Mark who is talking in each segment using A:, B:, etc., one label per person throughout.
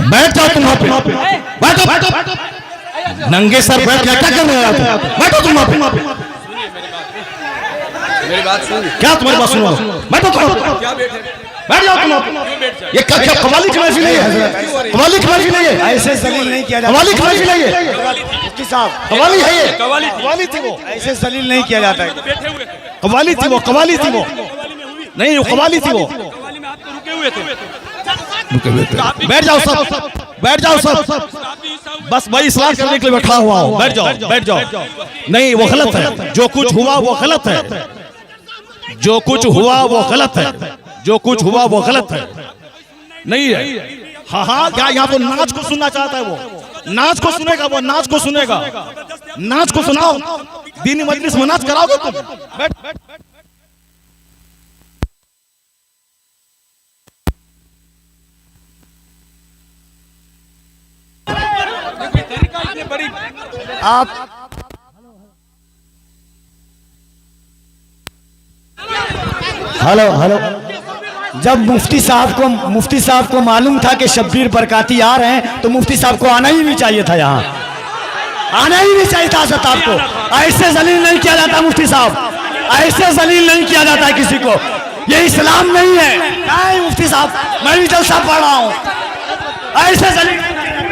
A: बैठ जाओ तुम वहां पे, बैठो बैठो, नंगे सर बैठ क्या कर रहे हो? बैठो तुम वहां पे,
B: मेरी बात सुन।
A: क्या तुम्हारी बात सुनो? बैठो तुम,
B: क्या बैठे?
A: बैठ जाओ तुम। ये क्या कवाली की महफिल है? कवाली की महफिल है?
C: ऐसे जलील नहीं किया जाता।
A: कवाली की महफिल है?
C: मुफ्ती साहब
A: कवाली है ये?
B: कवाली
A: थी वो,
C: ऐसे जलील नहीं किया जाता है।
B: बैठे हुए थे,
A: कवाली थी वो, कवाली थी वो, नहीं वो कवाली थी वो।
B: कवाली में आप तो रुके हुए थे।
A: बैठ जाओ सब, बैठ जाओ सब, बस भाई इस्लाह करने के लिए बैठा हुआ हूँ। बैठ जाओ, बैठ जाओ। नहीं वो गलत है, जो कुछ हुआ वो गलत है, जो कुछ हुआ वो गलत है, जो कुछ हुआ वो गलत है, नहीं है। हाँ हाँ, क्या यहाँ वो नाच को सुनना चाहता है? वो नाच को सुनेगा, वो नाच को सुनेगा, नाच को सुनाओ। दीनी मजलिस में नाच कराओगे तुम? बैठ बैठ।
C: आप हेलो हेलो, जब मुफ्ती साहब को मालूम था कि शब्बीर बरकाती आ रहे हैं तो मुफ्ती साहब को आना ही नहीं चाहिए था, यहाँ आना ही नहीं चाहिए था। आपको ऐसे जलील नहीं किया जाता मुफ्ती साहब, ऐसे जलील नहीं किया जाता है किसी को, ये इस्लाम नहीं है। नहीं मुफ्ती साहब, मैं भी जलसा पढ़ रहा हूँ, ऐसे जलील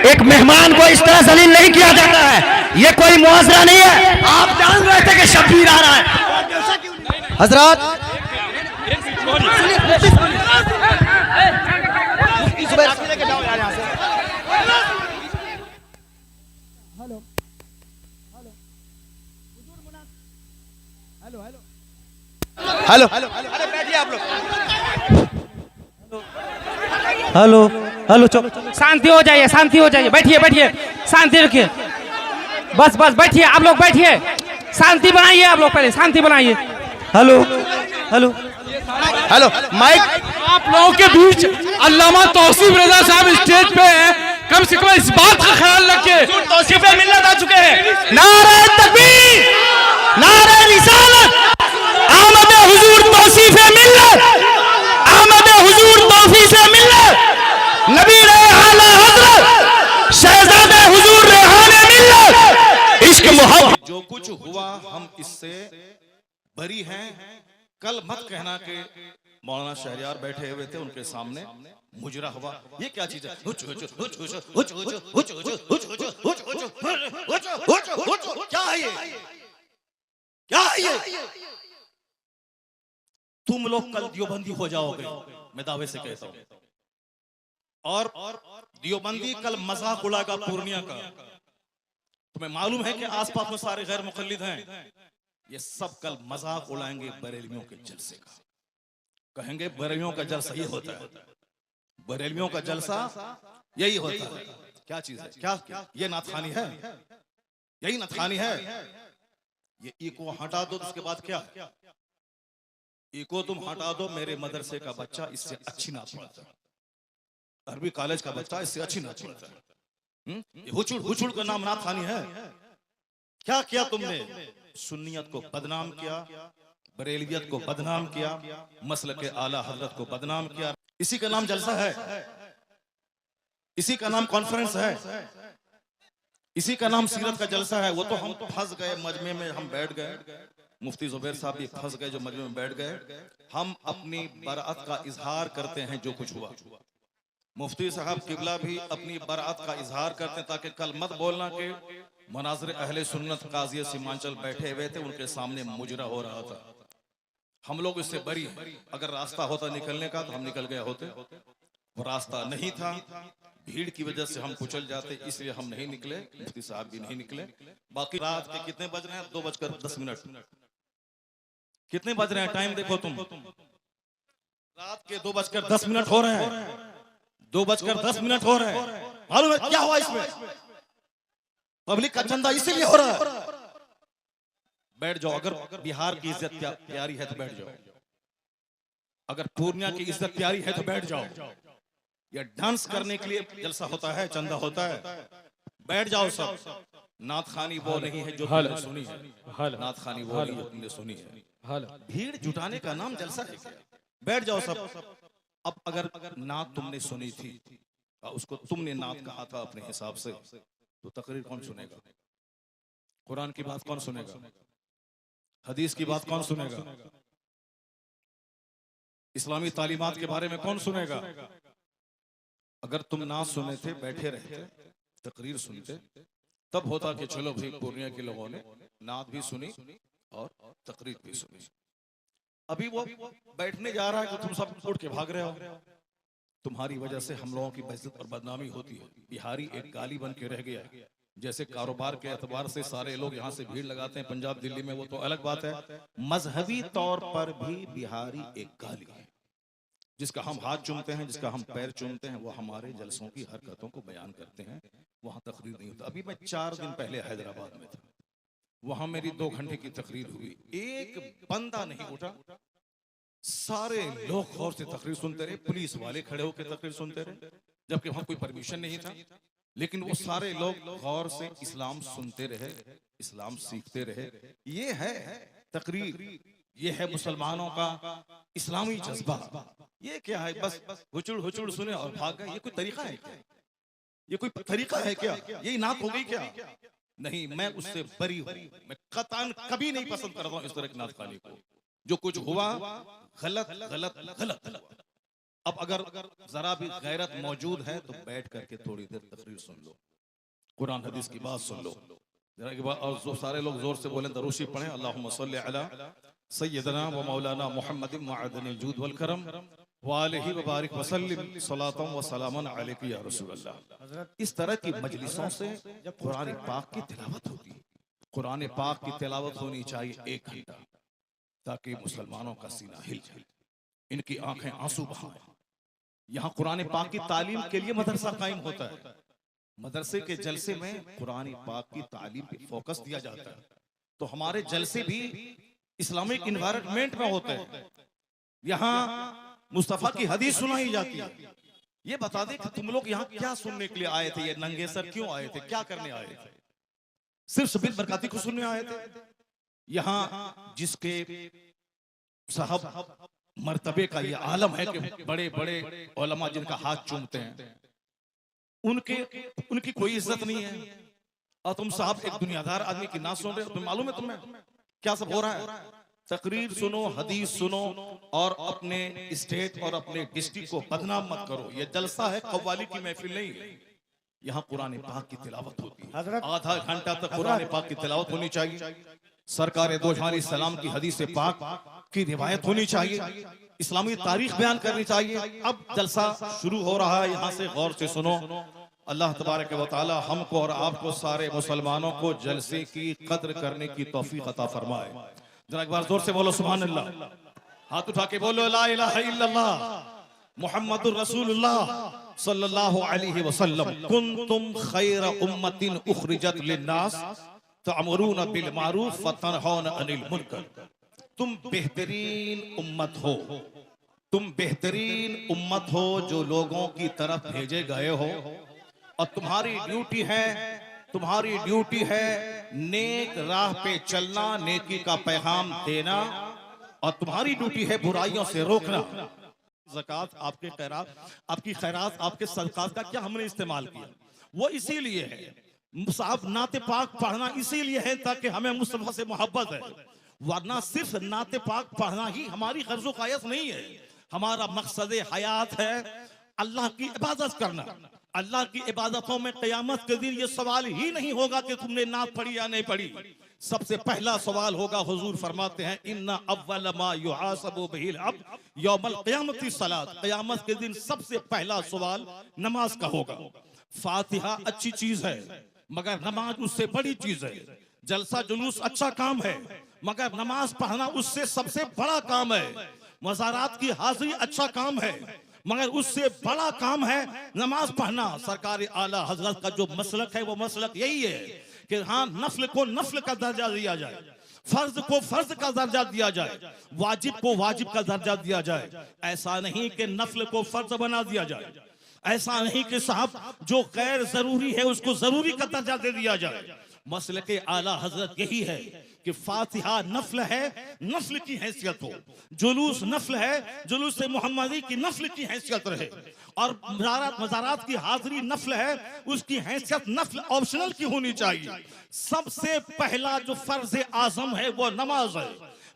A: एक मेहमान को इस तरह जलील नहीं किया जाता है, ये कोई मुआवजा नहीं है।
C: आप जान रहे थे कि शब्बीर आ रहा है।
A: हजरत हेलो, अरे बैठिए आप लोग।
D: हेलो हेलो, चुप, शांति हो जाइए, शांति हो जाइए, बैठिए बैठिए, शांति रखिए, बस बस बैठिए, आप लोग बैठिए, शांति बनाइए, आप लोग पहले शांति बनाइए। हेलो हेलो
A: हेलो, माइक
B: आप लोगों के बीच अल्लामा तौसीफ रजा साहब स्टेज पे हैं, कम से कम इस बात का ख्याल रखिए।
A: तौसीफ मिल्लत आ चुके हैं। नारे तकबीर, नारे रिसालत, आमद हुजूर तौसीफ मिल्लत, आमद हुजूर तौसीफ मिल्लत, नबी आला हजरत शहजादे हुजूर रेहाने मिल्लत, इश्क मोहब्बत। जो कुछ हुआ हम इससे बरी हैं। कल मत कहना कि मौलाना शहरियार बैठे हुए थे उनके सामने मुजरा हुआ। ये क्या चीज है? क्या है ये? क्या है ये? तुम लोग कल दियोबंदी हो जाओगे, मैं दावे से कहता हूं। और दियोबंदी कल मजाक उड़ाएगा पूर्णिया का। तुम्हें मालूम है कि आसपास में सारे गैर मुकल्लिद हैं, ये सब कल मजाक उड़ाएंगे बरेलवियों के जलसे का। कहेंगे बरेलवियों का जलसा ये होता है, बरेलवियों का जलसा यही होता है। क्या चीज है? क्या ये नाथानी है? यही नाथानी है। ये इको हटा दो, उसके बाद क्या? इको तुम हटा दो, मेरे मदरसे का बच्चा इससे अच्छी नात पढ़ता है, अरबी कॉलेज का बच्चा इससे अच्छी नात पढ़ता है। हुचुड़ हुचुड़ का नाम नाथानी है। क्या किया तुमने? सुन्नियत को बदनाम किया, बरेलवियत को बदनाम किया, मसलक के आला हजरत को बदनाम किया। इसी का नाम जलसा है, इसी का नाम कॉन्फ्रेंस है, इसी का नाम सीरत का जलसा है। वो तो हम फंस गए मजमे में, हम बैठ गए, मुफ्ती जुबैर साहब भी फंस गए जो मजमे में बैठ गए। हम अपनी बरात का इजहार करते हैं जो कुछ हुआ। मुफ्ती साहब किबला भी अपनी बरात का इजहार करते हैं, ताकि कल मत बोलना कि मनाज़िर अहले सुन्नत काज़ी सीमांचल बैठे हुए थे, उनके सामने मुजरा हो रहा था। हम लोग इससे बरी हैं। अगर रास्ता होता निकलने का तो हम निकल गए होते, वो रास्ता नहीं था, भीड़ की वजह से हम कुचल जाते, इसलिए हम नहीं निकले, मुफ्ती साहब भी नहीं निकले। बाकी रात के कितने बज रहे हैं? 2:10। कितने बज रहे हैं? टाइम देखो तुम, रात के 2:10 हो रहे हैं, 2:10 हो रहे हैं। मालूम है क्या हुआ इसमें? पब्लिक का चंदा इसीलिए हो रहा है। बैठ जाओ, अगर बिहार की इज्जत प्यारी है तो बैठ जाओ, अगर पूर्णिया की इज्जत प्यारी है तो बैठ जाओ। ये डांस करने के लिए जलसा होता है, चंदा होता है। बैठ जाओ सब। नात खानी वो नहीं है जो तुमने सुनी है, नात खानी वो नहीं जो तुमने सुनी है। भीड़ जुटाने का नाम जलसा है क्या? बैठ जाओ सब। अब अगर नात तुमने सुनी थी उसको तुमने नात कहा था अपने हिसाब से, तो तकरीर कौन सुनेगा? कुरान की बात कौन सुनेगा? हदीस की बात कौन सुनेगा? इस्लामी तालीमात के बारे में कौन सुनेगा? अगर तुम नात सुने थे, बैठे रहते, तकरीर सुनते, तब होता कि चलो भाई पूर्णिया के लोगों ने नात भी सुनी और तकरीर भी सुनी। अभी वो बैठने जा रहा है तो तुम सब उठ के भाग रहे हो। तुम्हारी वजह से हम लोगों की बेइज्जत और बदनामी होती है। बिहारी एक गाली बन के रह गया। जैसे कारोबार के एतबार से सारे लोग यहाँ से भीड़ लगाते हैं पंजाब दिल्ली में, वो तो अलग बात है। मजहबी तौर पर भी बिहारी एक गाली है। जिसका हम हाथ चूमते हैं, जिसका हम पैर चूमते हैं, वो हमारे जलसों की हरकतों को बयान करते हैं। वहां तकरीर नहीं होता। अभी मैं 4 दिन पहले हैदराबाद में था, वहां मेरी 2 घंटे की तकरीर हुई, एक बंदा नहीं उठा। सारे लोग गौर से तकरीर सुनते रहे, पुलिस वाले खड़े होकर तकरीर सुनते रहे, जबकि वहां कोई परमिशन नहीं था। लेकिन वो सारे लोग गौर से इस्लाम सुनते रहे, इस्लाम सीखते रहे। ये है तकरीर, ये है मुसलमानों का इस्लामी जज्बा। ये क्या है? बस हुचुड़ हुचुड़ सुने और भाग गए। ये कोई तरीका है क्या? ये कोई तरीका है क्या? यही नात हो गई क्या? नहीं, मैं उससे बरी हूं। मैं कतन कभी नहीं पसंद करता हूं इस तरह की नात खाने को। जो कुछ हुआ गलत गलत गलत। अब अगर जरा भी गैरत मौजूद है तो बैठ करके थोड़ी देर तकरीर सुन लो, कुरान हदीस की बात सुन लो जरा के बाद। और जो सारे लोग जोर से बोले दरूशी पढ़े, अल्लाहुम्मा सल्ली अला सय्यदना व मौलाना मुहम्मदिन मअदनिल जूद वल करम व आलिहि व बारिक व सल्लिम सलातन व सलामन अलैका या रसूलल्लाह। इस तरह की मजलिसों से जब कुरान पाक की तिलावत होती, कुरान पाक की तिलावत होनी चाहिए 1 घंटा, ताकि मुसलमानों का सीना हिल जाए, इनकी आंखें आंसू बहाएं। यहाँ कुरान पाक की तालीम के लिए मदरसा कायम होता है। मदरसे के जलसे में कुरान पाक की तालीम पे फोकस दिया जाता है। तो हमारे जलसे भी इस्लामिक इन्वायरमेंट में होते हैं। यहाँ मुस्तफा की हदीस सुनाई जाती है। ये बता दे कि तुम लोग यहाँ क्या सुनने के लिए आए थे? ये नंगे सर क्यों आए थे? क्या करने आए थे? सिर्फ शबीर बरकाती को सुनने आए थे? यहाँ जिसके साहब मर्तबे का ये आलम है कि बड़े बड़े उलमा जिनका हाथ चूमते हैं, उनकी कोई इज्जत नहीं है। और तुम साहब एक दुनियादार आदमी की ना सुन रहे हो। तुम्हें मालूम है तुम्हें क्या सब हो रहा है? तकरीर सुनो, हदीस सुनो और अपने स्टेट और अपने डिस्ट्रिक्ट को बदनाम मत करो। ये जलसा है, कव्वाली की महफिल नहीं है। यहाँ कुरान पाक की तिलावत होती है। आधा घंटा तक कुरान पाक की तिलावत होनी चाहिए। सरकार दो जहां सलाम की हदीस पाक की रिवायत होनी चाहिए। इस्लामी तारीख बयान करनी चाहिए। अब जलसा शुरू हो रहा है, यहाँ से गौर से सुनो। अल्लाह तबारक व तआला हमको और आपको सारे मुसलमानों को जलसे की कद्र करने की तौफीक अता फरमाए। जरा एक बार जोर से बोलो सुभान अल्लाह। हाथ उठा के बोलो ला इलाहा इल्लल्लाह मुहम्मदुर रसूलुल्लाह सल्लल्लाहु अलैहि वसल्लम। कुंतुम खैर उम्मतिन उखरिजत लिन्नास तअमुरून बिल मारूफ व तनहौन अनिल मुनकर। तुम बेहतरीन उम्मत हो, तुम बेहतरीन उम्मत हो जो लोगों की तरफ भेजे गए हो। और तुम्हारी ड्यूटी है नेक राह पे चलना, नेकी का पैगाम देना, और तुम्हारी ड्यूटी है बुराइयों से रोकना। ज़कात, आपके खैरात, आपकी खैरात, आपके सदकात का क्या हमने इस्तेमाल किया? वो इसीलिए है। साहब नाते पाक पढ़ना इसीलिए है ताकि हमें मुस्तफा से मोहब्बत है। वरना सिर्फ नाते पाक पढ़ना ही हमारी गर्ज़ो कायस नहीं है। हमारा मकसद हयात है अल्लाह की इबादत करना। अल्लाह की इबादतों में क़यामत के दिन ये सवाल ही नहीं होगा कि तुमने नात पढ़ी या नहीं पढ़ी। सबसे पहला सवाल होगा, हुजूर फरमाते हैं इन्ना अव्वल मा युहासबु बिहिल अब्द यौमल क़यामति सलात। क़यामत के दिन सबसे पहला सवाल नमाज का होगा। फातिहा अच्छी चीज है मगर नमाज उससे बड़ी चीज है। जलसा जुलूस अच्छा काम है मगर नमाज पढ़ना उससे सबसे बड़ा काम है। मज़ारात की हाजिरी अच्छा काम है मगर उससे बड़ा काम है नमाज पढ़ना। सरकार आला हजरत का जो मसलक है वो मसलक यही है कि हाँ, नफल को नफल का दर्जा दिया जाए, फर्ज को फर्ज का दर्जा दिया जाए, वाजिब को वाजिब का दर्जा दिया जाए। ऐसा नहीं कि नफल को फर्ज बना दिया जाए, ऐसा नहीं कि साहब जो गैर जरूरी है उसको जरूरी का दर्जा दे दिया जाए। मसलके आला हजरत यही है कि फातिहा नफल है, नफल की हैसियत हो, जुलूस नफल है, जुलूस मोहम्मदी की नफल की हैसियत रहे, और मज़ारात की हाजिरी नफल है, उसकी हैसियत नफल ऑप्शनल की होनी चाहिए। सबसे पहला जो फर्ज आजम है वो नमाज है,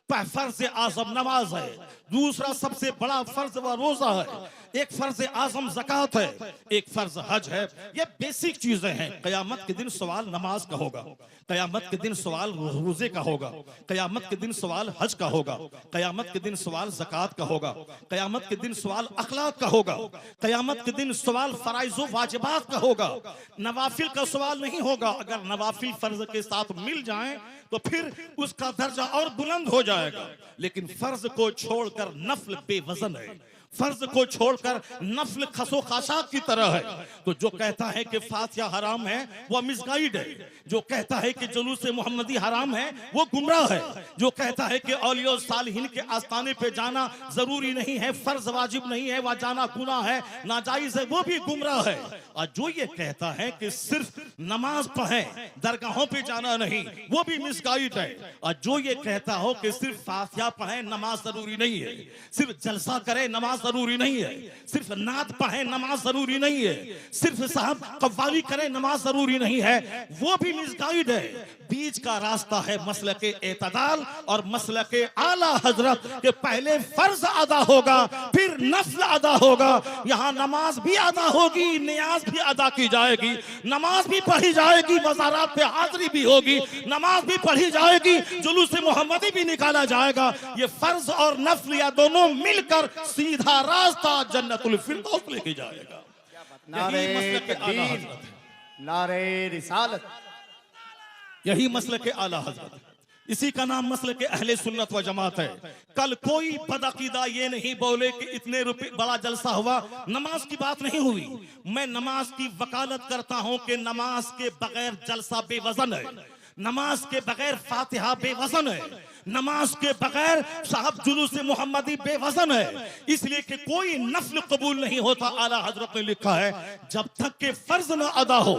A: फर्ज आजम नमाज है। दूसरा सबसे बड़ा फर्ज व रोजा है। एक फर्ज आजम ज़कात है, एक फर्ज हज है। ये बेसिक चीजें हैं। कयामत के दिन सवाल नमाज का होगा, कयामत के दिन सवाल रोजे का होगा, कयामत के दिन सवाल हज का होगा, कयामत के दिन सवाल ज़कात का होगा, कयामत के दिन सवाल अखलाक का होगा, कयामत के दिन सवाल फराइज़ व वाजिबात का होगा। नवाफिल का सवाल नहीं होगा। अगर नवाफिल फर्ज के साथ मिल जाएं तो फिर उसका दर्जा और बुलंद हो जाएगा। लेकिन फर्ज को छोड़कर नफल बेवजन है, फर्ज को छोड़कर नफल खसो खाशात की तरह है। तो जो कहता है कि फातिहा हराम है वो मिसगाइड है। जो कहता है कि जुलूस मोहम्मदी हराम है वो गुमराह है। जो कहता है कि औलिया और सालिहीन के आस्थाने पे जाना जरूरी नहीं है, फर्ज वाजिब नहीं है, वह जाना गुनाह है, नाजायज है, वो भी गुमराह है। और जो ये कहता है कि सिर्फ नमाज पढ़ें, दरगाहों पे जाना नहीं, वो भी मिसगाइड है। और जो ये कहता हो कि सिर्फ फातिहा पढ़ें, नमाज जरूरी नहीं है, सिर्फ जलसा करें, नमाज जरूरी नहीं है, सिर्फ नात पढ़ें, नमाज जरूरी नहीं है, सिर्फ साहब कव्वाली करें, नमाज जरूरी नहीं है, वो भी मिसगाइड है। बीच का रास्ता है मसलके एतदाल और मसलके आला हजरत के पहले फर्ज अदा होगा, फिर नफल अदा होगा। यहाँ नमाज भी अदा होगी, नियाज भी अदा की जाएगी, नमाज भी पढ़ी जाएगी, मज़ारात पे हाजिरी भी होगी, नमाज भी पढ़ी जाएगी, जुलूस मोहम्मदी भी निकाला जाएगा। ये फर्ज और नफल या दोनों मिलकर सीधा रास्ता जन्नतुल फिरदौस लेके जाएगा।
C: नारे तकबीर, नारे रिसालत,
A: यही मसलक के आला हजरत, इसी का नाम मसलक के अहले सुन्नत व जमात है। कल कोई बदअकीदा ये नहीं बोले कि इतने रुपए बड़ा जलसा हुआ, नमाज की बात नहीं हुई। मैं नमाज की वकालत करता हूं कि नमाज के बगैर जलसा बेवजन है, नमाज के बगैर फातिहा बेवजन है, नमाज के बगैर साहब जुलूस मोहम्मदी बेवजन है। इसलिए कि कोई नफल कबूल नहीं होता। आला हजरत ने लिखा है जब तक के फर्ज न अदा हो।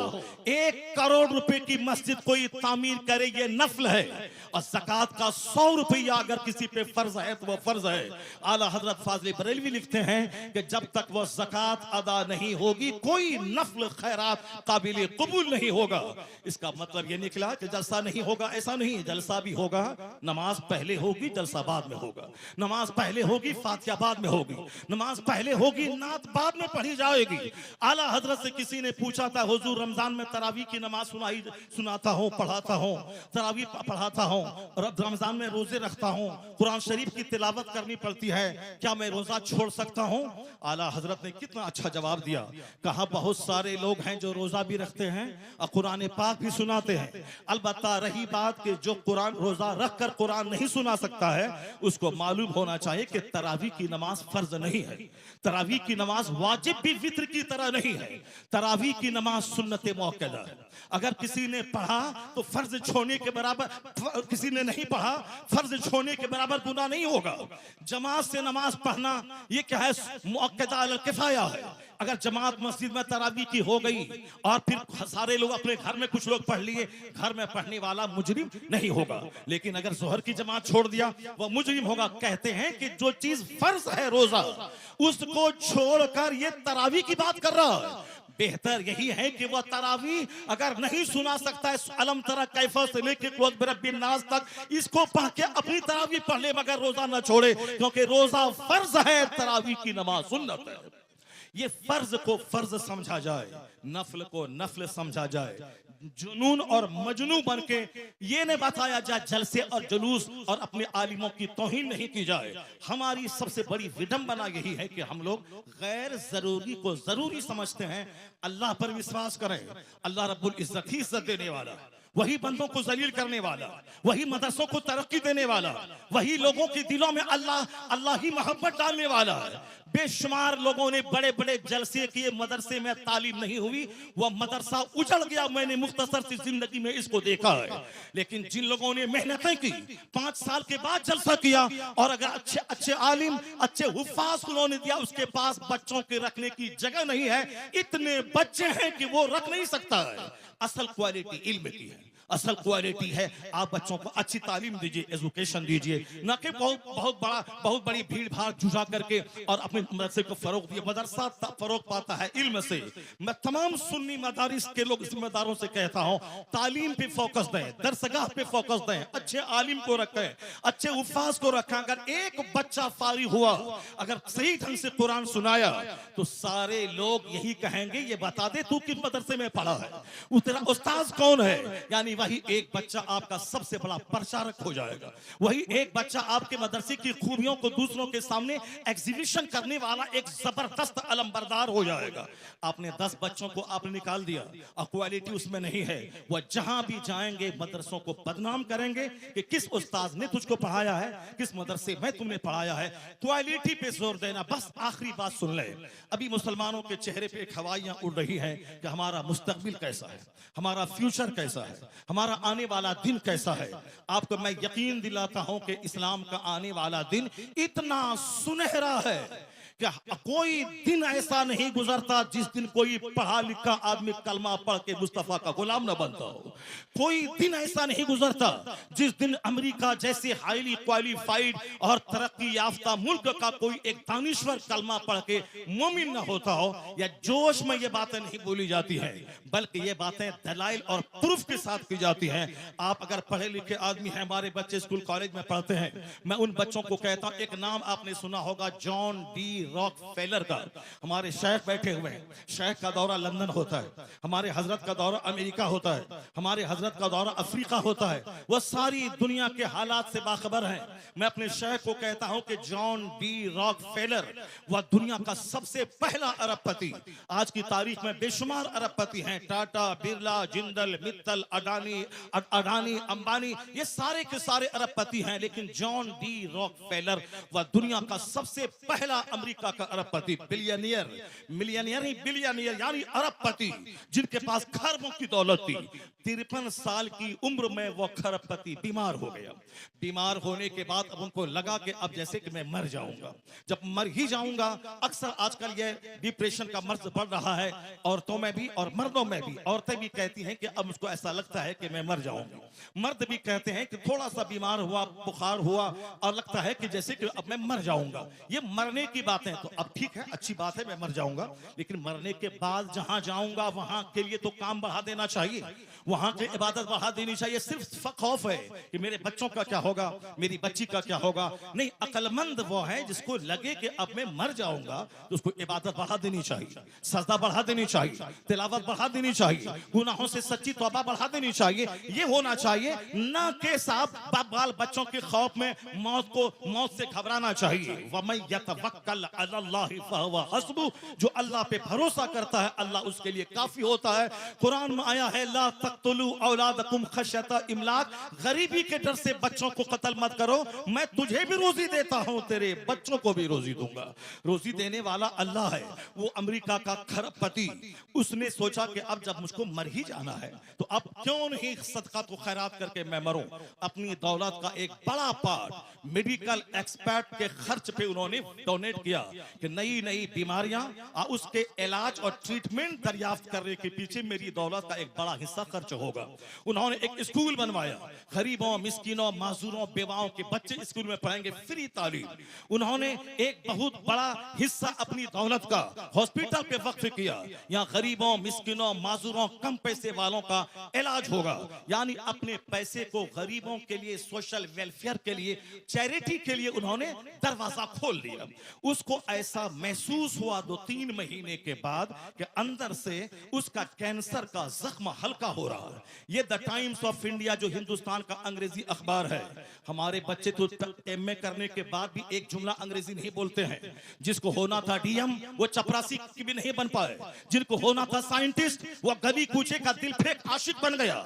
A: 1 करोड़ रुपए की मस्जिद कोई तामीर करे ये नफल है, और ज़कात का 100 रुपया अगर किसी पे फर्ज है तो वो फर्ज है। आला हजरत फाज़िल बरेलवी लिखते हैं कि जब तक वो ज़कात अदा नहीं होगी कोई नफल खैरात काबिल कबूल नहीं होगा। इसका मतलब ये निकला कि जलसा नहीं होगा, ऐसा नहीं, जलसा भी होगा, नमाज पहले होगी, जलसा बाद में होगा, नमाज पहले होगी, फातिहा बाद में होगी, नमाज पहले होगी, नात बाद में पढ़ी जाएगी। आला हजरत से किसी ने पूछा था, हुजूर रमजान में तरावी की नमाज सुनाता हूँ, पढ़ाता हूँ, तरावी पढ़ाता हूँ, रमजान में रोजे रखता हूँ, कुरान शरीफ की तिलावत करनी पड़ती है, क्या मैं रोजा छोड़ सकता हूँ? आला हजरत ने कितना अच्छा जवाब दिया। कहा बहुत सारे लोग हैं जो रोजा भी रखते हैं और कुरान पाक भी सुनाते हैं। अलबत्ता रही बात कि जो कुरान रोजा रख कर कुरान नहीं सुना सकता है, उसको मालूम होना चाहिए कि तरावी की नमाज फर्ज नहीं है, तरावी की नमाज वाजिब भी वित्र की तरह नहीं है, तरावी की नमाज सुन्नत मुअक्कदा है। अगर किसी ने पढ़ा तो फर्ज छोड़ने के बराबर, किसी ने नहीं पढ़ा फर्ज छोड़ने के बराबर गुनाह नहीं होगा। जमात से नमाज पढ़ना ये क्या है, मुअक्कदा अल किफाया है। अगर जमात मस्जिद में तरावी की हो गई और फिर सारे लोग अपने घर में कुछ लोग पढ़ लिए, घर में पढ़ने वाला मुजरिम नहीं होगा। लेकिन अगर जोहर की जमात छोड़ दिया वह मुजरिम होगा। कहते हैं कि जो चीज फर्ज है रोजा, उसको छोड़कर ये तरावी की बात कर रहा है। बेहतर यही है कि वह तरावी अगर नहीं सुना सकता है, अलम तरा कैफा से लेकर कुल बिरब्बिन नास तक, इसको पढ़ के अपनी तरावी पढ़ ले, मगर रोजा न छोड़े, क्योंकि रोजा फर्ज है, तरावी की नमाज सुन्नत है। ये फर्ज को फर्ज समझा जाए, नफल को नफल समझा जाए, जुनून और मजनू बन के ये नहीं बताया जाए जलसे और जुलूस और अपने आलिमों की तौहीन नहीं की जाए। हमारी सबसे बड़ी विडंबना यही है कि हम लोग गैर जरूरी को जरूरी समझते हैं। अल्लाह पर विश्वास करें, अल्लाह रब्बुल इज्जत ही इज्जत देने वाला, वही बंदों को जलील करने वाला, वही मदरसों को तरक्की देने वाला, वही लोगों के दिलों में अल्लाह ही मोहब्बत डालने वाला है। बेशुमार लोगों ने बड़े बड़े जलसे किए, मदरसे में तालीम नहीं हुई, वह मदरसा उजड़ गया। मैंने मुख्तसर सी जिंदगी में इसको देखा है। लेकिन जिन लोगों ने मेहनतें की, 5 साल के बाद जलसा किया, और अगर अच्छे अच्छे आलिम, अच्छे हुफ्फाज उन्होंने दिया, उसके पास बच्चों के रखने की जगह नहीं है, इतने बच्चे हैं कि वो रख नहीं सकता है। असल क्वालिटी इल्म की है, असल क्वालिटी है आप बच्चों को अच्छी तालीम दीजिए, एजुकेशन दीजिए, न कि बहुत बड़ी भीड़ भाड़ जुटा करके और अपने मदरसे को फरोग दिए। मदरसा फरोग पाता है इल्म से। मैं तमाम सुन्नी मदारिस के लोग जिम्मेदारों से कहता हूं, तालीम पे फोकस दें, दरसगाह पे फोकस दें, अच्छे आलिम को रखें, अच्छे उफाज को रखें। अगर एक बच्चा फारिग हुआ, अगर सही ढंग से कुरान सुनाया, तो सारे लोग यही कहेंगे ये बता दे तू किस मदरसे में पढ़ा है, वो तेरा उस्ताद कौन है। यानी वही एक बच्चा आपका सबसे बड़ा प्रचारक हो जाएगा। वही एक बच्चा आपके मदरसे की खूबियों को दूसरों के सामने एग्जीबिशन करने वाला एक जबरदस्त अलमबरदार हो जाएगा। आपने 10 बच्चों को आपने निकाल दिया और क्वालिटी उसमें नहीं है, वह जहां भी जाएंगे मदरसों को बदनाम करेंगे कि किस उस्ताद ने तुझको पढ़ाया है, किस मदरसे में तुमने पढ़ाया है। क्वालिटी पे जोर देना। बस आखिरी बात सुन ले, अभी मुसलमानों के चेहरे पे हवाइयां उड़ रही हैं कि हमारा मुस्तकबिल कैसा है, हमारा फ्यूचर कैसा है, हमारा आने वाला दिन कैसा है। आपको मैं यकीन दिलाता हूं कि इस्लाम का आने वाला दिन इतना सुनहरा है कि कोई दिन ऐसा नहीं गुजरता जिस दिन कोई पढ़ा लिखा आदमी कलमा पढ़ के मुस्तफा का गुलाम न बनता हो। कोई दिन ऐसा नहीं गुजरता जिस दिन अमेरिका जैसे हाईली क्वालिफाइड और तरक्की याफ्ता मुल्क का कोई एक दानिश्वर कलमा पढ़ के मोमिन न होता हो। या जोश में ये बातें नहीं बोली जाती हैं, बल्कि ये बातें दलाइल और प्रूफ के साथ की जाती हैं। आप अगर पढ़े लिखे आदमी हैं, हमारे बच्चे स्कूल कॉलेज में पढ़ते हैं, मैं उन बच्चों को कहता हूं, एक नाम आपने सुना होगा जॉन डी रॉकफेलर का। हमारे शेख बैठे हुए हैं, शेख का दौरा लंदन होता है, हमारे हजरत का दौरा अमेरिका होता है, हमारे हजरत का दौरा अफ्रीका होता है। वह सारी दुनिया के हालात से बाखबर हैं। मैं अपने शेख को कहता हूं कि जॉन डी रॉकफेलर वह दुनिया का सबसे पहला अरबपति। आज की तारीख में बेशुमार अरबपति हैं, टाटा, बिरला, जिंदल, मित्तल, अडानी, अंबानी, ये सारे के सारे अरबपति हैं। लेकिन जॉन डी रॉकफेलर वह दुनिया का सबसे पहला अमेरिका का अरबपति, बिलियनियर, मिलियनियर नहीं बिलियनियर, यानी अरबपति जिनके पास खरबों की दौलत थी। 53 साल की उम्र में वो खरबपति बीमार हो गया। बीमार होने के बाद अब उनको लगा कि अब जैसे कि मैं मर जाऊंगा, जब मर ही जाऊंगा। अक्सर आजकल ये डिप्रेशन का मर्ज बढ़ रहा है, औरतों में भी और मर्दों में भी। औरतें भी कहती हैं कि अब मुझको ऐसा लगता है कि मैं मर जाऊंगा, मर्द भी कहते हैं कि थोड़ा सा बीमार हुआ, बुखार हुआ और लगता है कि जैसे कि अब मैं मर जाऊंगा। ये मरने की बातें तो अब ठीक है, अच्छी बात है, मैं मर जाऊंगा, लेकिन मरने के बाद जहां जाऊंगा वहां के लिए तो काम बढ़ा देना चाहिए, वहां की इबादत बढ़ा देनी चाहिए। सिर्फ खौफ है कि मेरे बच्चों का क्या होगा, मेरी बच्ची का क्या होगा। नहीं, अक्लमंद वो है जिसको लगे कि अब मैं मर जाऊंगा तो उसको इबादत बढ़ा देनी चाहिए, सजदा बढ़ा देनी चाहिए, तिलावत बढ़ा देनी चाहिए, गुनाहों से सच्ची तौबा बढ़ा देनी चाहिए। ये होना चाहिए, ना कि साहब बाल बच्चों के खौफ में मौत से घबराना चाहिए। वमन यतवक्कल अलल्लाहि फहुव हस्बुह, जो अल्लाह पे भरोसा करता है अल्लाह उसके लिए काफी होता है। कुरान में आया है, ला तक़तुलू औलादकुम खश्यता इमलाक, गरीबी के डर से बच्चों को कत्ल मत करो, मैं तुझे भी रोजी देता हूं, तेरे बच्चों को भी रोजी दूंगा। रोजी देने वाला अल्लाह है। वो अमेरिका का खरबपति, उसने सोचा कि अब जब मुझको मर ही जाना है तो अब क्यों नहीं सदका तो खैरात करके मैं मरूं। अपनी दौलत का एक बड़ा पार्ट मेडिकल एक्सपर्ट के खर्च पे उन्होंने डोनेट किया कि नई नई बीमारियां और उसके इलाज और ट्रीटमेंट दरियाफ्त करने के पीछे मेरी दौलत का एक बड़ा हिस्सा खर्च होगा। उन्होंने एक स्कूल बनवाया, गरीबों, मिस्किनों, माजूरों, बेवाओं के बच्चे स्कूल में पढ़ेंगे, फ्री तालीम। उन्होंने एक बहुत बड़ा हिस्सा अपनी दौलत का हॉस्पिटल पे वक्फ किया, यहाँ गरीबों, मिस्किनों, माजूरों, कम पैसे वालों का इलाज होगा। यानी अपने पैसे को गरीबों के लिए, सोशल वेलफेयर के लिए, चैरिटी के लिए उन्होंने दरवाजा खोल दिया। उसको ऐसा महसूस हुआ 2-3 महीने के बाद कि अंदर से उसका कैंसर का जख्म हल्का हो रहा है। ये द टाइम्स ऑफ इंडिया जो हिंदुस्तान का अंग्रेजी अखबार है, हमारे बच्चे तो एमए करने के बाद भी एक जुमला अंग्रेजी नहीं बोलते हैं। जिसको होना था डीएम वो चपरासी की भी नहीं बन पाए, जिनको होना था साइंटिस्ट वो गली कूचे का दिल फेंक आशिक बन गया।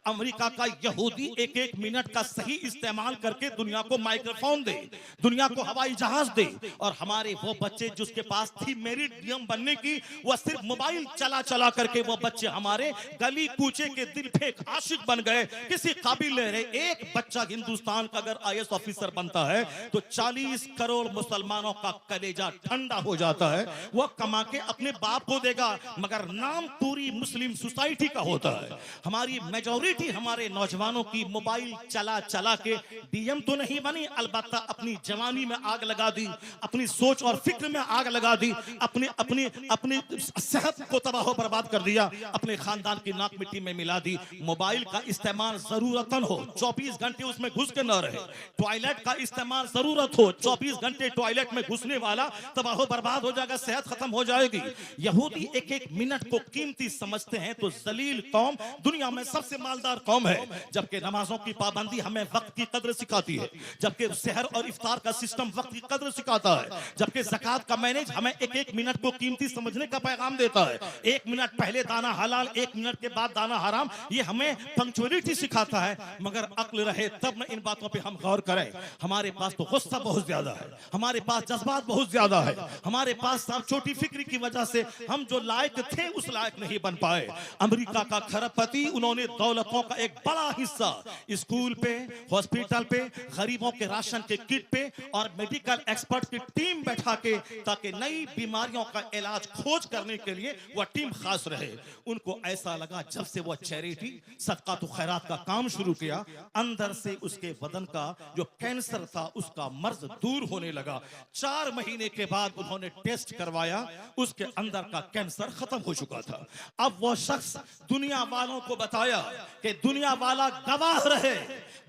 A: अमेरिका का यहूदी 1-1 मिनट का सही इस्तेमाल करके दुनिया को माइक्रोफोन दे, दुनिया को हवाई जहाज दे, और हमारे हमारे वो बच्चे जिसके पास थी मेरिडियम बनने की, वह सिर्फ मोबाइल चला चला करके वो बच्चे हमारे गली कूचे के दिल फेंक आशिक बन गए, किसी काबिल नहीं रहे। एक बच्चा हिंदुस्तान का अगर आईएएस ऑफिसर बनता है तो 40 करोड़ मुसलमानों का कलेजा ठंडा हो जाता है। वह कमा के अपने बाप को देगा, मगर नाम पूरी मुस्लिम सोसाइटी का होता है। हमारी मेजॉरिटी हमारे नौजवानों की मोबाइल चला चला के डीएम तो नहीं बनी, अलबत्ता अपनी जवानी में आग लगा दी, अपनी सोच और फिक्र में आग लगा दी, अपनी अपनी अपनी सेहत को तबाह बर्बाद कर दिया, अपने खानदान की नाक मिट्टी में मिला दी। मोबाइल का इस्तेमाल जरूरतन हो, 24 घंटे उसमें घुस के न रहे। टॉयलेट का इस्तेमाल जरूरत हो, 24 घंटे टॉयलेट में घुसने वाला तबाह बर्बाद हो जाएगा, सेहत खत्म हो जाएगी। यहूदी एक एक मिनट को कीमती समझते हैं तो जलील कौम दुनिया में सबसे मालदार कौम है। जबकि नमाजों की पाबंदी हमें वक्त की कदर सिखाती है, जबकि सहर और इफ्तार का सिस्टम वक्त की कदर सिखाता है, जबकि ज़कात का मैनेज हमें एक एक मिनट को कीमती समझने का पैगाम देता है। 1 मिनट पहले दाना हलाल, 1 मिनट के बाद दाना हराम, ये हमें पंक्चुअलिटी सिखाता है। मगर अक्ल रहे तब न इन बातों पे हम गौर करें। हमारे पास तो गुस्सा बहुत ज्यादा है, हमारे पास जज्बात बहुत ज्यादा है, हमारे पास सब छोटी फिक्र की वजह से हम जो लायक थे उस लायक नहीं बन पाए। अमेरिका का खरबपति, उन्होंने दौलतों का एक बड़ा हिस्सा स्कूल पे, हॉस्पिटल पे, गरीबों के राशन के किट पे और मेडिकल एक्सपर्ट की टीम बैठा के, ताकि नई बीमारियों का इलाज खोज करने के लिए वह टीम खास रहे। उनको ऐसा लगा जब से वह चैरिटी सदका तो खैरात का काम शुरू किया, अंदर से उसके बदन का जो कैंसर था उसका मर्ज दूर होने लगा। 4 महीने के बाद उन्होंने टेस्ट करवाया, उसके अंदर का कैंसर खत्म हो चुका था। अब वो शख्स दुनिया वालों को बताया कि दुनिया वाला गवाह रहे,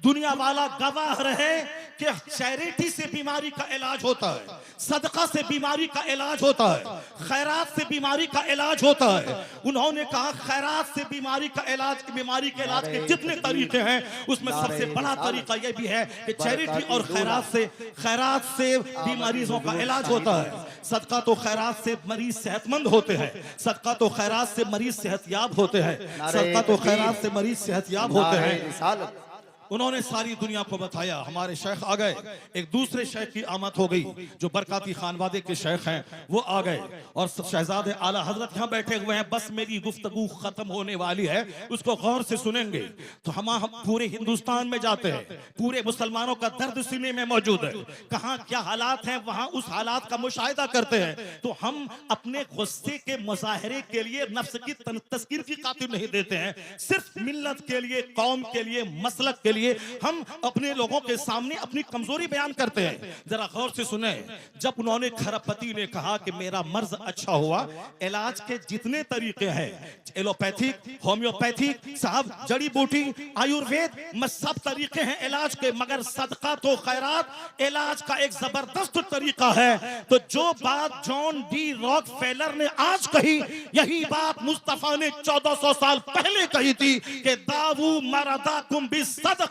A: दुनिया वाला गवाह रहे कि चैरिटी से बीमारी का इलाज होता है, सदका से बीमारी का इलाज होता है, खैरात से बीमारी का इलाज होता है। उन्होंने कहा खैरात से बीमारी का इलाज, बीमारी के इलाज के जितने तरीके हैं उसमें सबसे बड़ा तरीका यह भी है कि चैरिटी और खैरात से बीमारियों का इलाज होता है। सदका तो खैरात से मरीज सेहतमंद होते हैं, सदका तो खैरात से मरीज सेहतयाब होते हैं, सदका तो खैरात से मरीज सेहतयाब होते हैं। उन्होंने सारी दुनिया को बताया। हमारे शेख आ गए, एक दूसरे शेख की आमद हो गई जो बरकाती खानवादे के शेख हैं, वो आ गए और शहजादे आला हजरत यहाँ बैठे हुए हैं। बस मेरी गुफ्तगू खत्म होने वाली है, उसको गौर से सुनेंगे। तो हम पूरे हिंदुस्तान में जाते हैं, पूरे मुसलमानों का दर्द सीने में मौजूद है, कहाँ क्या हालात हैं वहां उस हालात का मुशाहिदा करते हैं। तो हम अपने गुस्से के मुजाहरे के लिए नफ्स की तस्कीर की खातिर नहीं देते हैं, सिर्फ मिल्लत के लिए, कौम के लिए, मसलक के लिए हम अपने लोगों के सामने अपनी कमजोरी बयान करते हैं। जरा गौर से सुने, जब उन्होंने खरबपति ने कहा कि मेरा मर्ज अच्छा हुआ, इलाज के जितने तरीके हैं, एलोपैथिक, होम्योपैथिक, साहब जड़ी बूटी, आयुर्वेद में सब तरीके हैं इलाज के, मगर सदका तो खैरात इलाज का एक जबरदस्त तरीका है। तो जो बात जॉन डी रॉकफेलर ने आज कही, यही बात मुस्तफा ने 1400 साल पहले कही थी कि दावू मरदाकुम बिस्सदका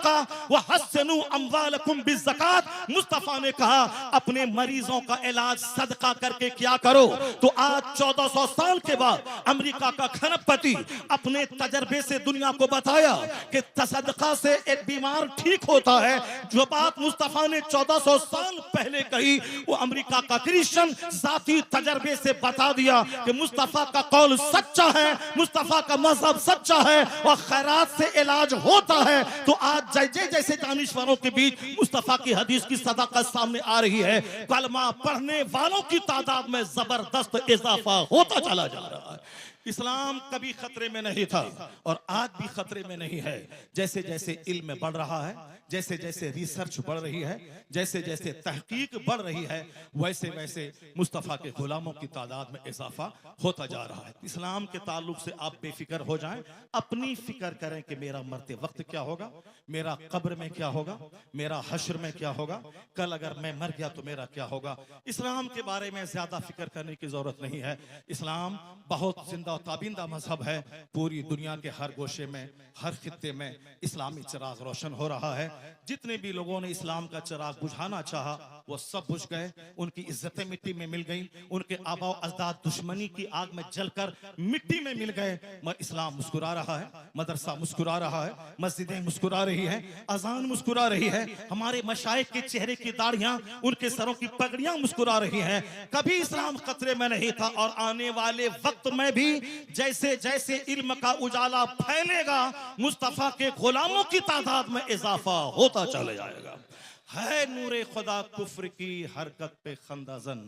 A: व हस्सनु अम्वालकुम बिज़्ज़कात। मुस्तफा ने कहा अपने मरीजों का इलाज सदका करके क्या करो। तो आज 1400 साल के बाद अमेरिका का खरबपति अपने तजर्बे से दुनिया को बताया कि सदका से एक बीमार ठीक होता है। जो बात मुस्तफा ने 1400 साल पहले कही, वो अमेरिका का क्रिश्चियन जाती तजर्बे से बता दिया कि मुस्तफा का कौल सच्चा है, मुस्तफा का मजहब सच्चा है और खैरात से इलाज होता है। तो आज जैसे दानिश्वरों के बीच मुस्तफा की हदीस की सदाकत सामने आ रही है, कलमा पढ़ने वालों की तादाद में जबरदस्त इजाफा होता चला जा रहा है। इस्लाम कभी खतरे में नहीं था और आज भी खतरे में नहीं है। जैसे जैसे इल्म बढ़ रहा है, जैसे जैसे रिसर्च बढ़ रही है, जैसे जैसे तहकीक बढ़ रही है, वैसे वैसे मुस्तफ़ा के गुलामों की तादाद में इजाफा होता जा रहा है। इस्लाम के ताल्लुक से आप बेफिक्र हो जाएं, अपनी फिक्र करें कि मेरा मरते वक्त क्या होगा, मेरा कब्र में क्या होगा, मेरा हश्र में क्या होगा, कल अगर मैं मर गया तो मेरा क्या होगा। इस्लाम के बारे में ज्यादा फिक्र करने की जरूरत नहीं है। इस्लाम बहुत जिंदा और ताबिंदा मजहब है। पूरी दुनिया के हर गोशे में, हर खित्ते में इस्लामी चिराग रोशन हो रहा है। जितने भी लोगों ने इस्लाम का चिराग बुझाना चाहा वो सब बुझ गए, उनकी इज्जतें मिट्टी में मिल गई, उनके आबा अजदाद दुश्मनी की आग में जलकर मिट्टी में मिल गए। मगर इस्लाम मुस्कुरा रहा है, मदरसा मुस्कुरा रहा है, मस्जिदें मुस्कुरा रही है, अजान मुस्कुरा रही है, हमारे मशाइख के चेहरे की दाढ़ियां, उनके सरों की पगड़ियां मुस्कुरा रही हैं। कभी इस्लाम खतरे में नहीं था और आने वाले वक्त में भी जैसे जैसे इल्म का उजाला फैलेगा मुस्तफा के गुलामों की तादाद में इजाफा होता चला जाएगा। है नूरे खुदा कुफ्र की हरकत पे खंदाजन,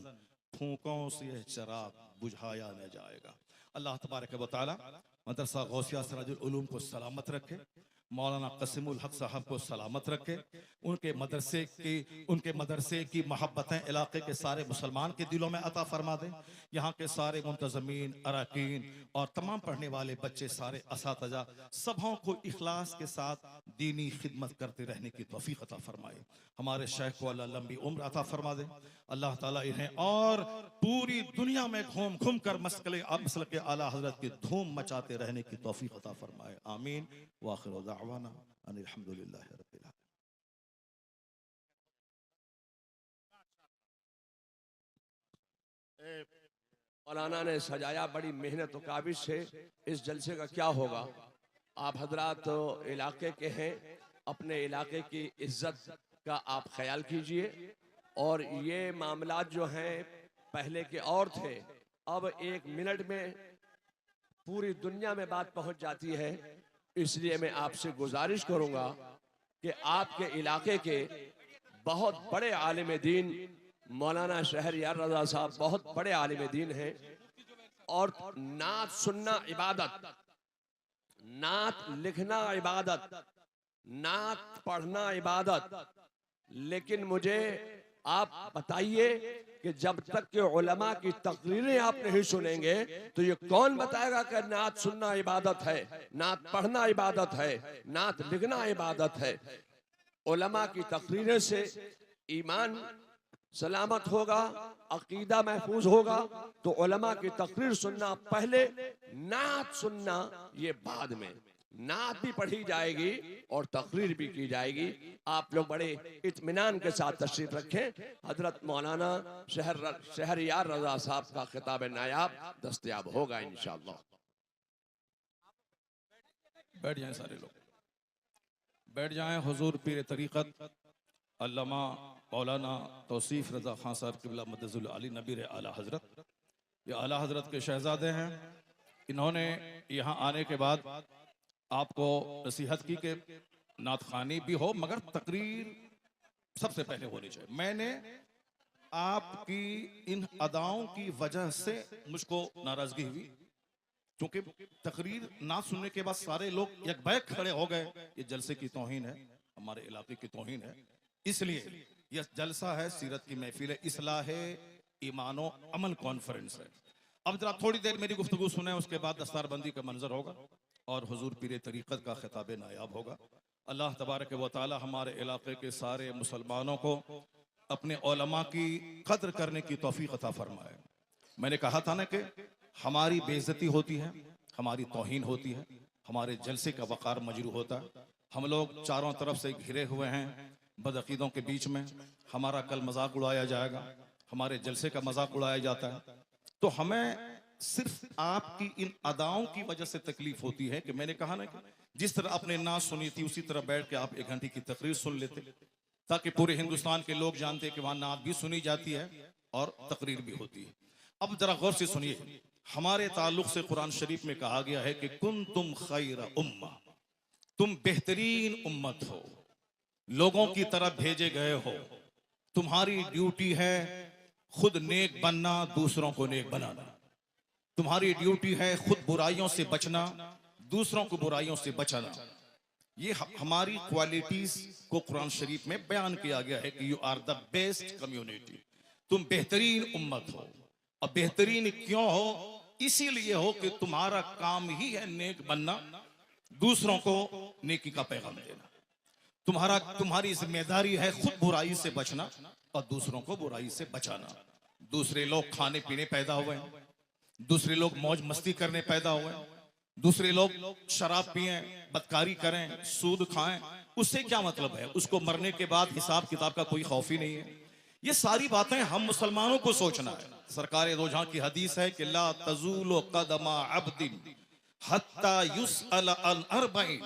A: फूकों से यह चिराग बुझाया न जाएगा। अल्लाह तबारक व तआला मदरसा गौसिया सिराजुल उलूम को सलामत रखे, मौलाना कसीमुल हक साहब को सलामत रखे, उनके मदरसे की मोहब्बतें इलाके के सारे मुसलमान के दिलों में अता फरमा दें। यहाँ के सारे मुंतज़मीन, अरकान और तमाम पढ़ने वाले बच्चे, सारे असातिज़ा सबों को इखलास के साथ दीनी खिदमत करते रहने की तौफीक अता फरमाए। हमारे शेख को अल्लाह लंबी उम्र अता फरमा दे। अल्लाह ताला इन्हें और पूरी दुनिया में घूम घूम कर मसलक आला हजरत की धूम मचाते रहने की तौफीक अता फरमाए। आमीन व आखिर दावाना अनिल हम्दुलिल्लाहि रब्बिल आलमीन।
E: मौलाना ने सजाया बड़ी मेहनत और काबिज से। इस जलसे का क्या होगा, आप हजरात इलाके के हैं, अपने इलाके की इज्जत का आप ख्याल कीजिए। और ये मामलात जो हैं पहले के और थे, अब 1 मिनट में पूरी दुनिया में बात पहुंच जाती है। इसलिए मैं आपसे गुजारिश करूंगा कि आपके इलाके के बहुत बड़े आलिम दीन मौलाना शहरयार रजा साहब बहुत बड़े आलिम दीन हैं। और नात सुनना इबादत, नात लिखना इबादत, नात पढ़ना इबादत। लेकिन मुझे आप बताइए कि जब तक के उलमा की तकरीरें आप नहीं सुनेंगे तो ये कौन बताएगा कि नात सुनना इबादत है, नात पढ़ना इबादत है, नात लिखना इबादत है। उलमा की तकरीरें से ईमान सलामत होगा, अकीदा महफूज होगा। तो उलमा की तकरीर सुनना पहले, नात सुनना ये बाद में। नात भी पढ़ी जाएगी और तकरीर भी की जाएगी। आप लोग बड़े इत्मीनान के साथ तशरीफ रखें। हजरत मौलाना शहरयार रजा साहब का खिताब नायाब दस्तयाब होगा इंशाअल्लाह।
A: बैठ जाएं सारे लोग, बैठ जाएं। हुजूर पीर तरीक़त अल्लामा मौलाना तौसीफ रजा खान साहब क़िबला मदजुल अली नबीर आला हजरत, ये आला हजरत के शहजादे हैं। इन्होंने यहाँ आने के बाद आपको नसीहत की कि नात खानी भी हो मगर तकरीर सबसे पहले होनी चाहिए। मैंने आपकी इन अदाओं की वजह से मुझको नाराजगी हुई, क्योंकि तकरीर ना सुनने के बाद सारे लोग एक बैग खड़े हो गए। ये जलसे की तौहीन है, हमारे इलाके की तौहीन है। इसलिए यह जलसा है, सीरत की महफिल है, इस्लाह ईमानो अमल कॉन्फ्रेंस है। अब जरा थोड़ी देर मेरी गुफ्तगू सुने, उसके बाद दस्तारबंदी का मंजर होगा और हुजूर पीर तरीक़त का खिताब नायाब होगा। अल्लाह तबारक व तआला हमारे इलाके के सारे मुसलमानों को अपने उलमा की कद्र करने की तौफीक अता फरमाए। मैंने कहा था ना कि हमारी बेइज्जती होती है, हमारी तौहीन होती है, हमारे जलसे का वक़ार मजरू होता है। हम लोग चारों तरफ से घिरे हुए हैं बदअकीदों के बीच में। हमारा कल मजाक उड़ाया जाएगा, हमारे जलसे का मजाक उड़ाया जाता है। तो हमें सिर्फ आपकी इन अदाओं की वजह से तकलीफ होती है कि मैंने कहा ना कि जिस तरह आपने नात सुनी थी उसी तरह बैठ के आप 1 घंटे की तकरीर सुन लेते, ताकि पूरे हिंदुस्तान के लोग जानते कि वहां नात भी सुनी जाती है और तकरीर भी होती है। अब जरा गौर से सुनिए, हमारे ताल्लुक से कुरान शरीफ में कहा गया है कि कुंतुम खैर उम्मा, तुम बेहतरीन उम्मत हो, लोगों की तरफ भेजे गए हो। तुम्हारी ड्यूटी है खुद नेक बनना, दूसरों को नेक बनाना। तुम्हारी ड्यूटी है खुद बुराइयों से बचना, दूसरों को बुराइयों से बचाना। ये हमारी क्वालिटीज को कुरान शरीफ में बयान किया गया है कि you are the best community, तुम बेहतरीन उम्मत हो। और बेहतरीन क्यों हो? इसीलिए हो कि तुम्हारा काम ही है नेक बनना, दूसरों को नेकी का पैगाम देना। तुम्हारी जिम्मेदारी है खुद बुराई से बचना और दूसरों को बुराई से बचाना। दूसरे लोग खाने पीने पैदा हुए हैं, दूसरे लोग मौज मस्ती करने पैदा हुए, दूसरे लोग शराब पिए, बदकारी करें, सूद खाएं, उससे क्या मतलब है? उसको मरने के बाद हिसाब किताब का कोई खौफ ही नहीं है। ये सारी बातें हम मुसलमानों को सोचना है। सरकार दो जहां की हदीस है कि ला तज़ूलु क़दमा अब्दिन हत्ता युसअल अन अर्बईन।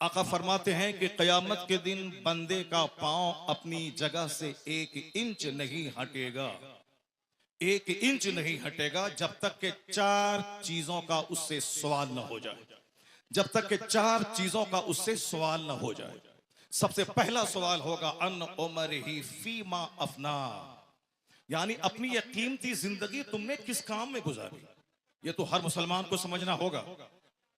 A: आका फरमाते हैं कि क़यामत के दिन बंदे का पांव अपनी जगह से 1 इंच नहीं हटेगा, 1 इंच नहीं हटेगा जब तक के 4 चीजों का उससे सवाल न हो जाए, जब तक के 4 चीजों का उससे सवाल न हो जाए। सबसे पहला सवाल होगा अन उमरिही फीमा अफना, यानी अपनी ये कीमती जिंदगी तुमने किस काम में गुजारी। ये तो हर मुसलमान को समझना होगा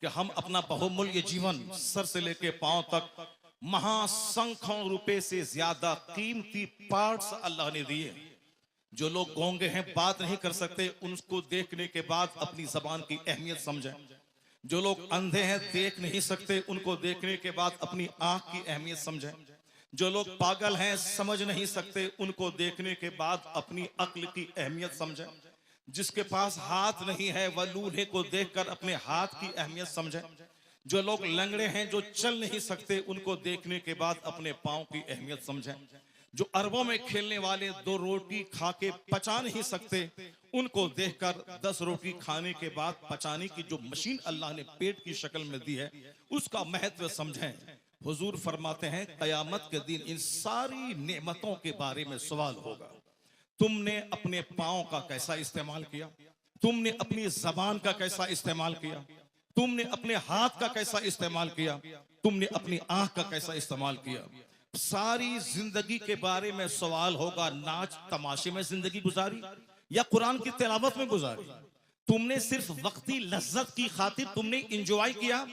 A: कि हम अपना बहुमूल्य जीवन सर से लेके पांव तक महासंख्यों रुपए से ज्यादा कीमती पार्ट्स अल्लाह ने दिए। जो लोग गूंगे हैं, बात नहीं कर सकते, उनको देखने के बाद अपनी जबान की अहमियत समझें। जो लोग अंधे हैं, देख नहीं सकते, उनको देखने के बाद अपनी आंख की अहमियत समझें। जो लोग पागल हैं, समझ नहीं सकते, उनको देखने के बाद अपनी अक्ल की अहमियत समझें। जिसके पास हाथ नहीं है वह लूल्हे को देखकर अपने हाथ की अहमियत समझे। जो लोग लंगड़े हैं, जो चल नहीं सकते, उनको देखने के बाद अपने पांव की अहमियत समझें। जो अरबों में खेलने वाले 2 रोटी खा के पचा नहीं सकते, उनको देखकर 10 रोटी खाने के बाद पचाने की जो मशीन अल्लाह ने पेट की शक्ल में दी है, उसका महत्व समझें। हुजूर फरमाते हैं कयामत के दिन इन सारी नेमतों के बारे में सवाल होगा। तुमने अपने पांव का कैसा इस्तेमाल किया, तुमने अपनी जबान का कैसा इस्तेमाल किया, तुमने अपने हाथ का कैसा इस्तेमाल किया, तुमने अपनी आंख का कैसा इस्तेमाल किया। सारी जिंदगी के बारे में सवाल होगा। नाच तमाशे में जिंदगी गुजारी या कुरान की तिलावत में गुजारी? तुमने सिर्फ वक्ती लज्जत की खातिर तुमने इंजॉय किया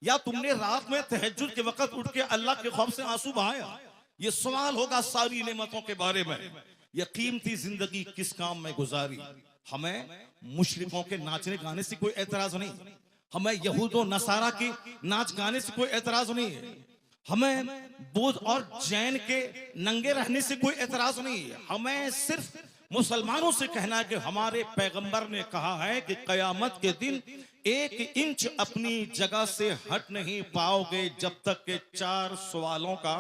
A: या तुमने रात में तहज्जुद के वक्त उठ के अल्लाह के खौफ से आंसू बहाया? ये सवाल होगा सारी नेमतों के बारे में। ये कीमती जिंदगी किस काम में गुजारी? हमें मुशरिकों के नाचने गाने से कोई एतराज नहीं, हमें यहूदो नसारा के नाच गाने से कोई एतराज नहीं है, हमें बौद्ध और जैन के नंगे रहने से कोई एतराज नहीं है। हमें सिर्फ मुसलमानों से कहना है कि हमारे पैगंबर ने कहा है कि कयामत के दिन 1 इंच अपनी जगह से हट नहीं पाओगे जब तक के 4 सवालों का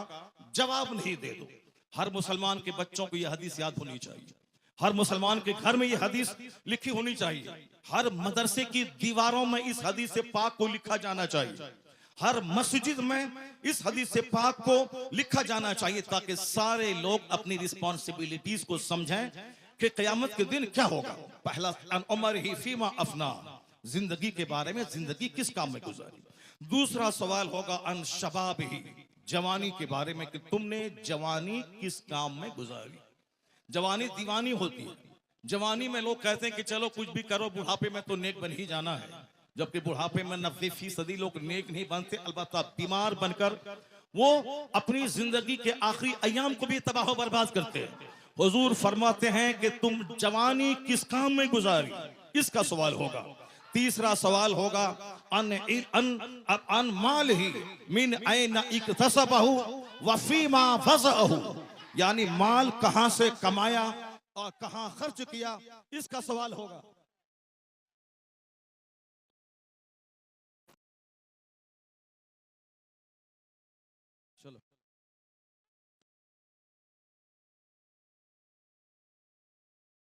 A: जवाब नहीं दे दो। हर मुसलमान के बच्चों को यह हदीस याद होनी चाहिए, हर मुसलमान के घर में यह हदीस लिखी होनी चाहिए, हर मदरसे की दीवारों में इस हदीस से पाक को लिखा जाना चाहिए, हर मस्जिद में इस हदीस से पाक को लिखा जाना चाहिए, ताकि सारे लोग अपनी रिस्पॉन्सिबिलिटीज को समझें कि क़यामत के दिन क्या होगा। पहला अन उमरिही फीमा अफना, जिंदगी के बारे में, जिंदगी किस काम में गुजारी। दूसरा सवाल होगा अन शबाबिही, जवानी के बारे में कि तुमने जवानी किस काम में गुजारी। जवानी दीवानी होती है। जवानी में लोग कहते हैं कि चलो कुछ भी करो, बुढ़ापे में तो नेक बन ही जाना है, जबकि बुढ़ापे में 90% लोग नेक नहीं बनते, अलबत्ता बीमार बनकर वो अपनी जिंदगी के आखिरी अयाम को भी तबाह बर्बाद करते हैं। हुजूर फरमाते हैं कि तुम जवानी किस काम में गुजारी, इसका सवाल होगा। तीसरा सवाल होगा अन माल ही मिन ऐन इक्तसबहु व फीमा फज़अहु, यानी माल कहां से कमाया और कहां खर्च किया, इसका सवाल होगा।